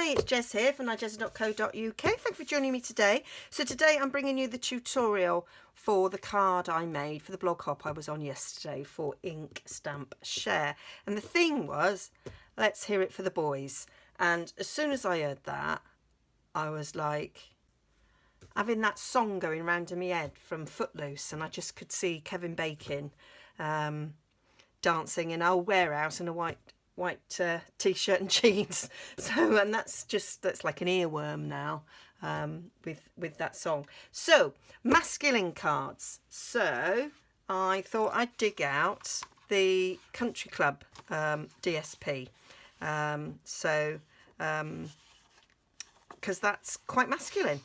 Hi, it's Jez here from Nigezza.co.uk. Thank you for joining me today. So today I'm bringing you the tutorial for the card I made for the blog hop I was on yesterday for Ink Stamp Share. And the theme was, let's hear it for the boys. And as soon as I heard that, I was like having that song going round in my head from Footloose, and I just could see Kevin Bacon dancing in our warehouse in a white t-shirt and jeans. So, and that's like an earworm now with that song. So masculine cards. So I thought I'd dig out the Country Club DSP. Because that's quite masculine.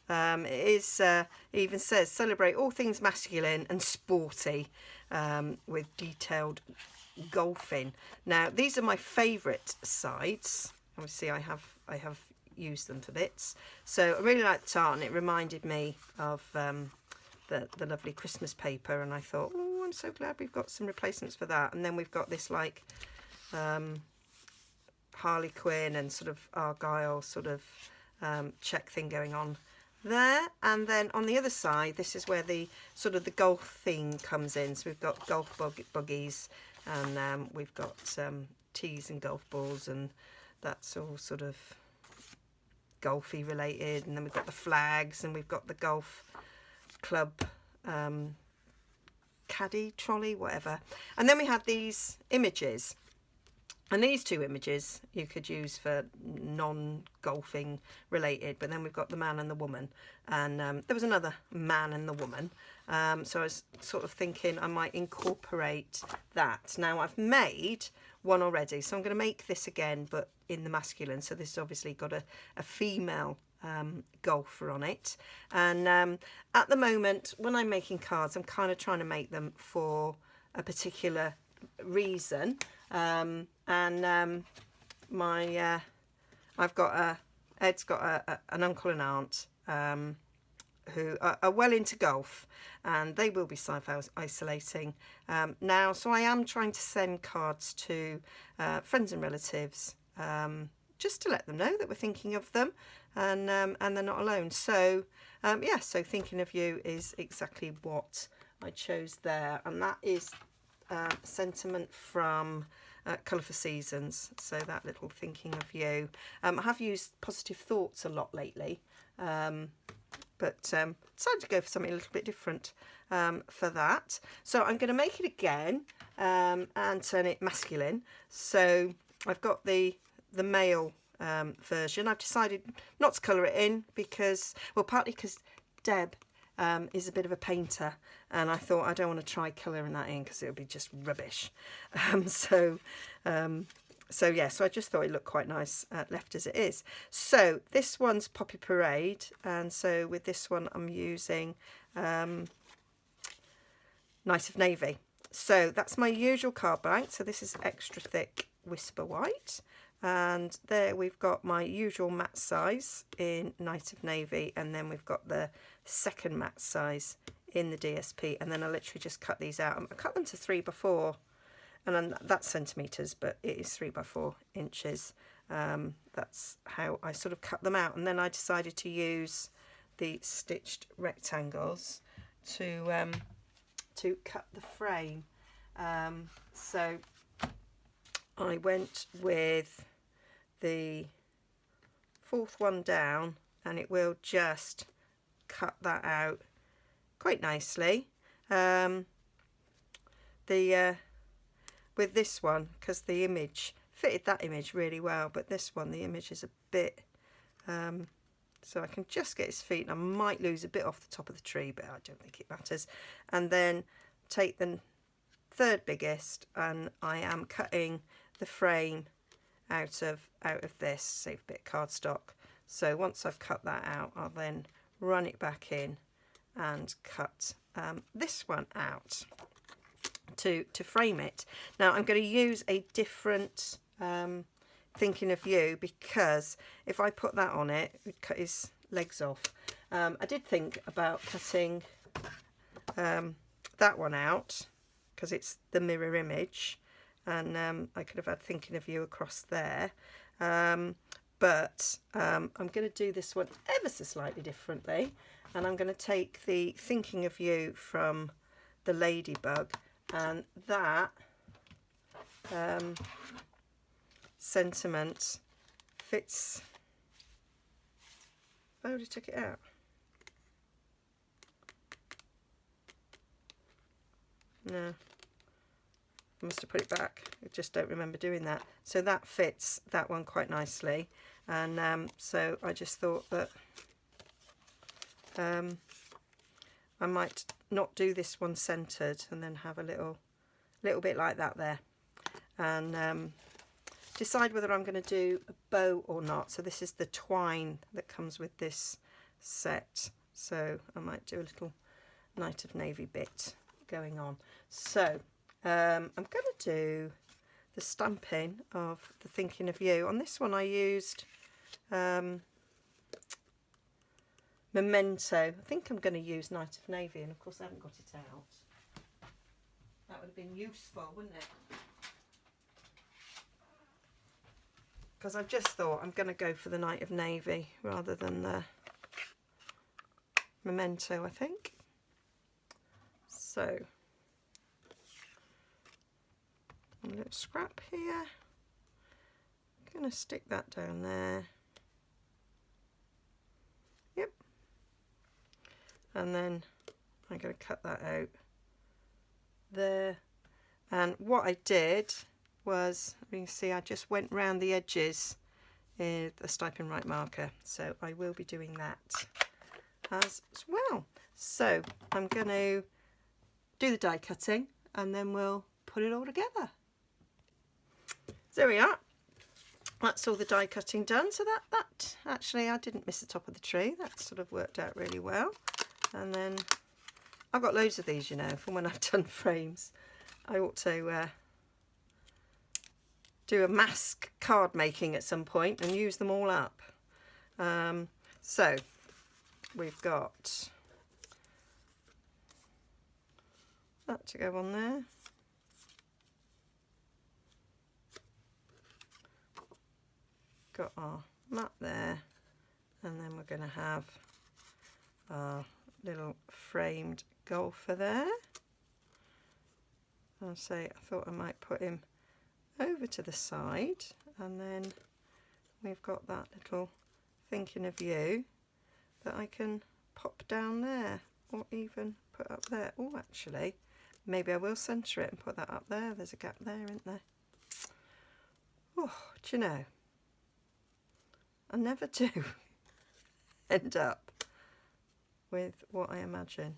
It is, it even says celebrate all things masculine and sporty with detailed golfing. Now these are my favourite sides. Obviously I have used them for bits. So I really like the art, and it reminded me of the lovely Christmas paper, and I thought, oh, I'm so glad we've got some replacements for that. And then we've got this like Harley Quinn and sort of Argyle sort of check thing going on there. And then on the other side, this is where the sort of the golf theme comes in. So we've got golf buggies, and we've got tees and golf balls, and that's all sort of golfy related. And then we've got the flags, and we've got the golf club caddy, trolley, whatever. And then we have these images. And these two images you could use for non-golfing related, but then we've got the man and the woman, and there was another man and the woman. So I was sort of thinking I might incorporate that. Now I've made one already, so I'm going to make this again, but in the masculine. So this has obviously got a female golfer on it. And at the moment, when I'm making cards, I'm kind of trying to make them for a particular reason. I've got Ed's got an uncle and aunt who are well into golf, and they will be self-isolating now. So I am trying to send cards to friends and relatives just to let them know that we're thinking of them, and they're not alone. So yeah, so thinking of you is exactly what I chose there, and that is sentiment from Colour for Seasons. So that little thinking of you. I have used positive thoughts a lot lately, but decided to go for something a little bit different for that. So I'm going to make it again and turn it masculine. So I've got the male version. I've decided not to colour it in because, well, partly because Deb is a bit of a painter, and I thought I don't want to try colouring that in because it would be just rubbish. So yeah, so I just thought it looked quite nice left as it is. So this one's Poppy Parade, and so with this one I'm using Night of Navy. So that's my usual card blank. So this is extra thick Whisper White. And there we've got my usual matte size in Night of Navy, and then we've got the second matte size in the DSP, and then I literally just cut these out. I cut them to 3x4, and then that's centimetres, but it is 3x4 inches. That's how I sort of cut them out, and then I decided to use the stitched rectangles to cut the frame. So I went with the fourth one down, and it will just cut that out quite nicely. With this one, because the image fitted that image really well, but this one, the image is a bit so I can just get his feet, and I might lose a bit off the top of the tree, but I don't think it matters. And then take the third biggest, and I am cutting the frame out of this, save a bit of cardstock. So once I've cut that out, I'll then run it back in and cut this one out to frame it. Now I'm going to use a different thinking of you, because if I put that on it, it would cut his legs off. I did think about cutting that one out because it's the mirror image, and I could have had thinking of you across there, but I'm going to do this one ever so slightly differently, and I'm going to take the Thinking of You from the Ladybug, and that sentiment fits. I already took it out. No, I must have put it back. I just don't remember doing that. So that fits that one quite nicely, and so I just thought that I might not do this one centered and then have a little bit like that there, and decide whether I'm going to do a bow or not. So this is the twine that comes with this set, so I might do a little Night of Navy bit going on. So I'm going to do the stamping of the Thinking of You. On this one I used Memento. I think I'm going to use Night of Navy, and of course I haven't got it out. That would have been useful, wouldn't it? Because I've just thought I'm going to go for the Night of Navy rather than the Memento, I think. So, a little scrap here. I'm going to stick that down there. Yep. And then I'm going to cut that out there. And what I did was, you can see I just went round the edges with a Stipe and Write marker, so I will be doing that as well. So I'm going to do the die cutting and then we'll put it all together. So there we are, that's all the die cutting done. So that actually, I didn't miss the top of the tree, that sort of worked out really well. And then I've got loads of these, you know, from when I've done frames. I ought to do a mask card making at some point and use them all up. So we've got that to go on there. Got our map there, and then we're going to have our little framed golfer there. I'll say I thought I might put him over to the side, and then we've got that little Thinking of You that I can pop down there, or even put up there. Oh, actually, maybe I will centre it and put that up there. There's a gap there, isn't there? Oh, do you know, I never do end up with what I imagine.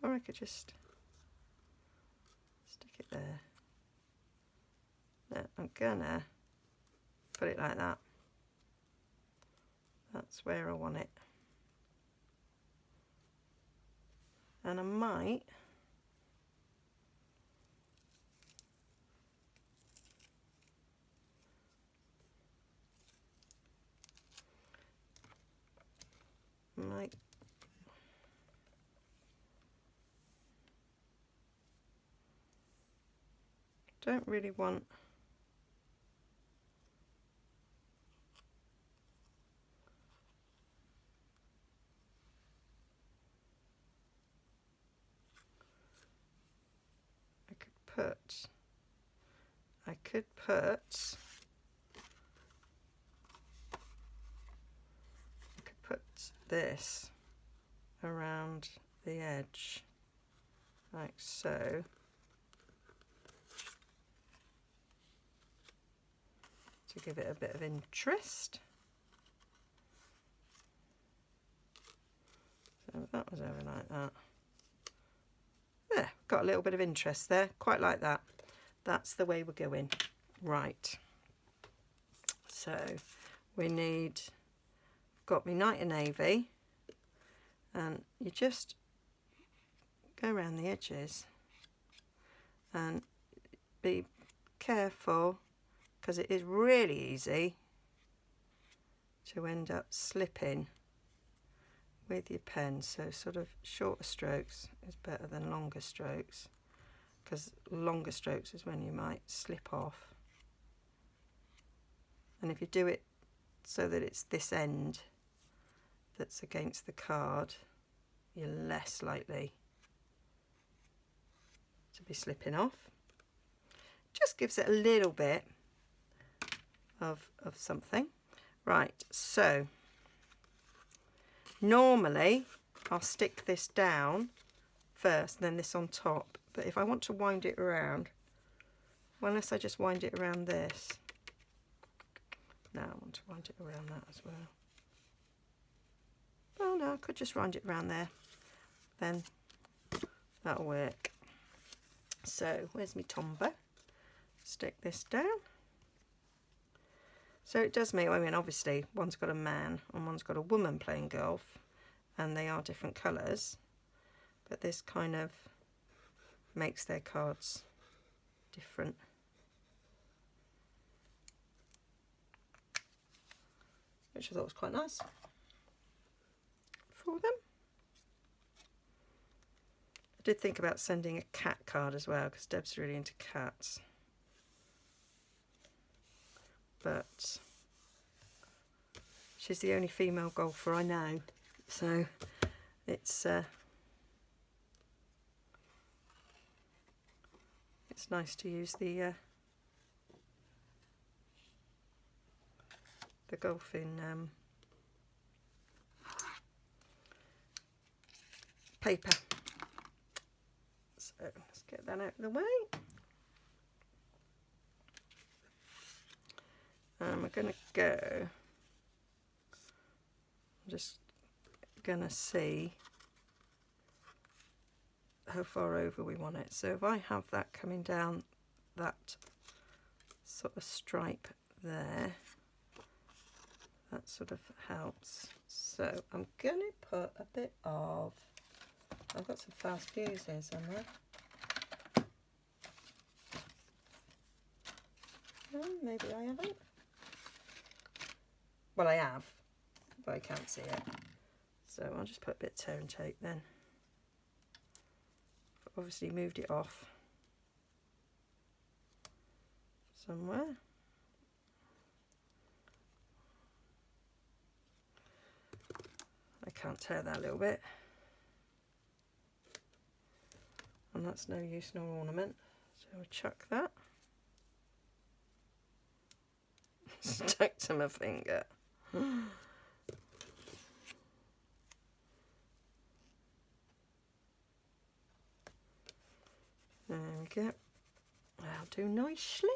Or I could just stick it there. No, I'm gonna put it like that. That's where I want it. And I might don't really want I could put this around the edge like so, to give it a bit of interest. So that was over like that. There, got a little bit of interest there, quite like that. That's the way we're going. Right, so we need, got me Night of Navy, and you just go around the edges and be careful, because it is really easy to end up slipping with your pen. So sort of shorter strokes is better than longer strokes, because longer strokes is when you might slip off. And if you do it so that it's this end that's against the card, you're less likely to be slipping off. Just gives it a little bit of something. Right, so normally I'll stick this down first, then this on top. But if I want to wind it around, well, unless I just wind it around this. No, I want to wind it around that as well. Oh no, I could just wind it around there. Then that'll work. So where's my tombow? Stick this down. So it does make, I mean, obviously one's got a man and one's got a woman playing golf, and they are different colours, but this kind of makes their cards different. Which I thought was quite nice for them. I did think about sending a cat card as well, because Deb's really into cats. But she's the only female golfer I know, so it's nice to use the golfing paper. So let's get that out of the way. And we're going to go, I'm just going to see how far over we want it. So if I have that coming down that sort of stripe there, that sort of helps. So I'm going to put a bit of, I've got some fast fuses on there. Maybe I haven't. Well, I have, but I can't see it. So I'll just put a bit of tear and tape then. Obviously moved it off somewhere. I can't tear that a little bit. And that's no use nor ornament. So I'll chuck that. Stuck to my finger. There we go. That'll do nicely.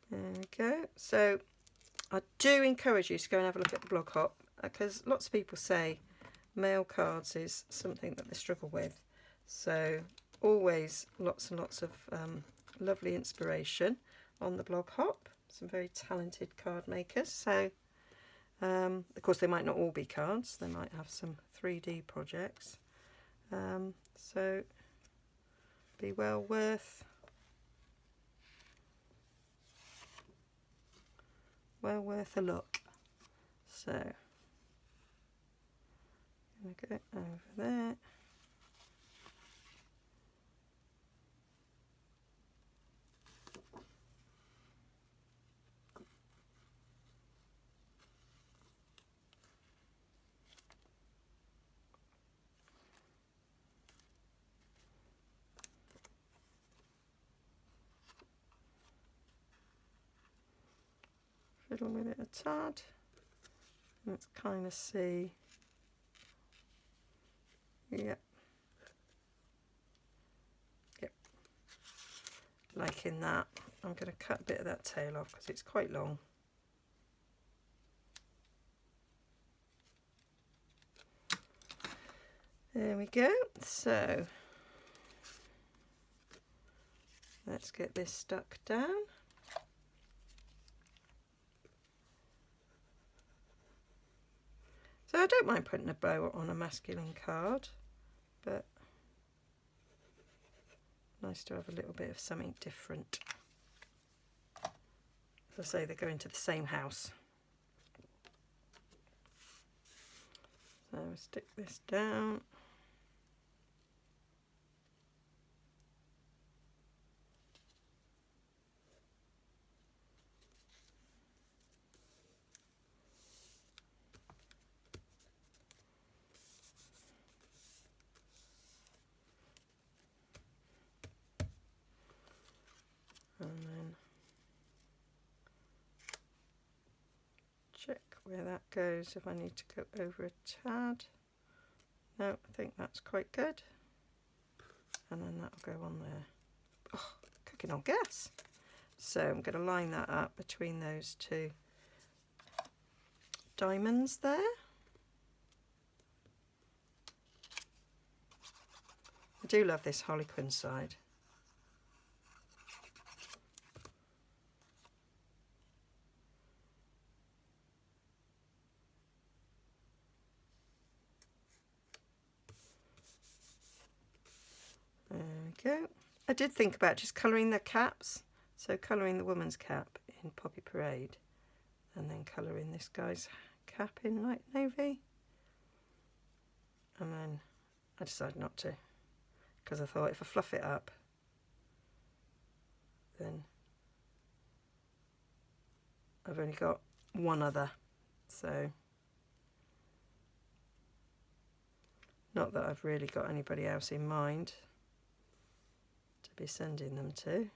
There we go. So I do encourage you to go and have a look at the blog hop, because lots of people say mail cards is something that they struggle with. So always lots and lots of lovely inspiration on the blog hop. Some very talented card makers. So of course they might not all be cards, they might have some 3D projects. So be well worth a look. So I'm gonna go over there. Fiddle with it a tad. Let's kind of see. Yep. Yep. Liking that. I'm going to cut a bit of that tail off because it's quite long. There we go. So let's get this stuck down. So I don't mind putting a bow on a masculine card, but nice to have a little bit of something different. As I say, they go into the same house. So stick this down. And then check where that goes, if I need to go over a tad. No, I think that's quite good. And then that'll go on there. Oh, cooking on gas. So I'm going to line that up between those two diamonds there. I do love this Harlequin side. There we go. I did think about just colouring the caps. So colouring the woman's cap in Poppy Parade and then colouring this guy's cap in light navy. And then I decided not to, because I thought if I fluff it up, then I've only got one other. So not that I've really got anybody else in mind to be sending them to.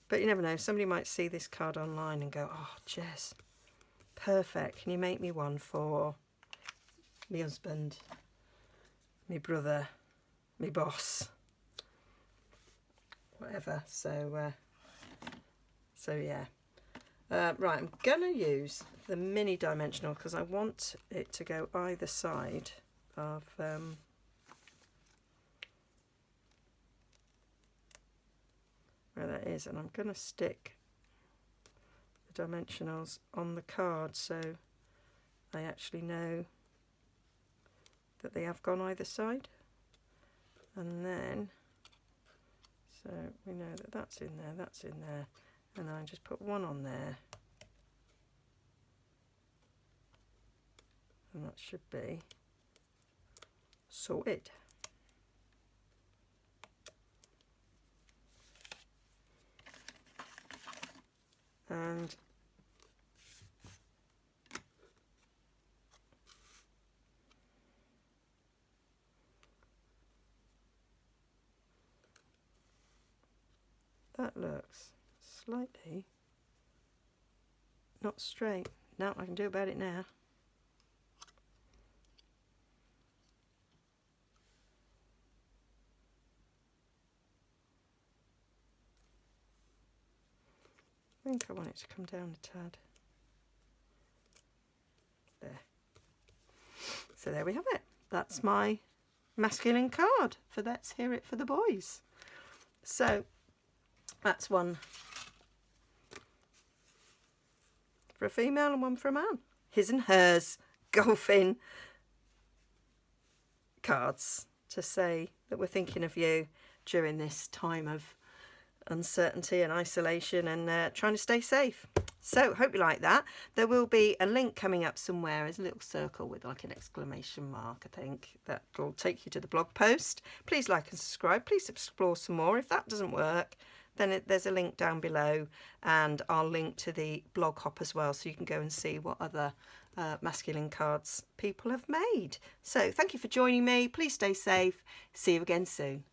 But you never know, somebody might see this card online and go, oh, Jess, perfect. Can you make me one for my husband, my brother, my boss, whatever. So yeah. Right, I'm going to use the mini dimensional because I want it to go either side of... where that is, and I'm going to stick the dimensionals on the card so I actually know that they have gone either side. And then, so we know that that's in there, and then I just put one on there, and that should be sorted. And that looks slightly not straight. Now I can do about it now. I think I want it to come down a tad. There. So there we have it. That's my masculine card for Let's Hear It for the Boys. So that's one for a female and one for a man. His and hers golfing cards to say that we're thinking of you during this time of uncertainty and isolation and trying to stay safe. So hope you like that. There will be a link coming up somewhere as a little circle with like an exclamation mark, I think, that will take you to the blog post. Please like and subscribe. Please explore some more. If that doesn't work, then there's a link down below, and I'll link to the blog hop as well, so you can go and see what other masculine cards people have made. So thank you for joining me. Please stay safe. See you again soon.